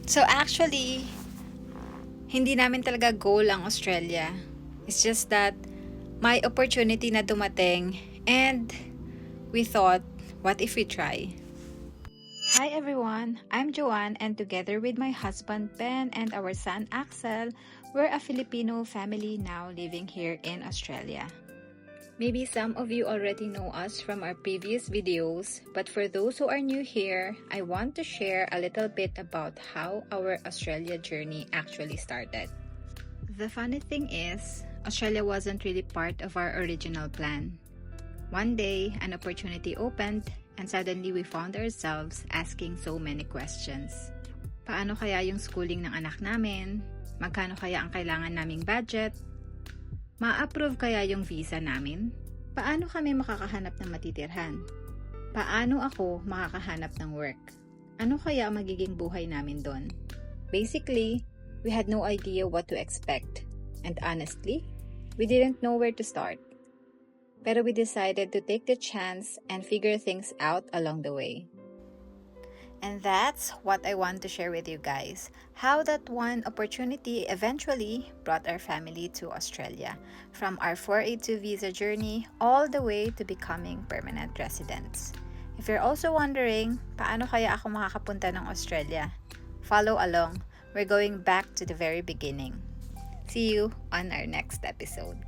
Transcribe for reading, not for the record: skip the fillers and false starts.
So actually, hindi namin talaga goal ang Australia. It's just that may opportunity na dumating and we thought, what if we try? Hi everyone, I'm Joanne and together with my husband Ben and our son Axel, we're a Filipino family now living here in Australia. Maybe some of you already know us from our previous videos, but for those who are new here, I want to share a little bit about how our Australia journey actually started. The funny thing is, Australia wasn't really part of our original plan. One day, an opportunity opened and suddenly we found ourselves asking so many questions. Paano kaya yung schooling ng anak namin? Magkano kaya ang kailangan naming budget? Ma-approve kaya yung visa namin? Paano kami makakahanap ng matitirhan? Paano ako makakahanap ng work? Ano kaya ang magiging buhay namin doon? Basically, we had no idea what to expect. And honestly, we didn't know where to start. Pero we decided to take the chance and figure things out along the way. And that's what I want to share with you guys. How that one opportunity eventually brought our family to Australia. From our 482 visa journey all the way to becoming permanent residents. If you're also wondering, paano kaya ako makakapunta ng Australia? Follow along. We're going back to the very beginning. See you on our next episode.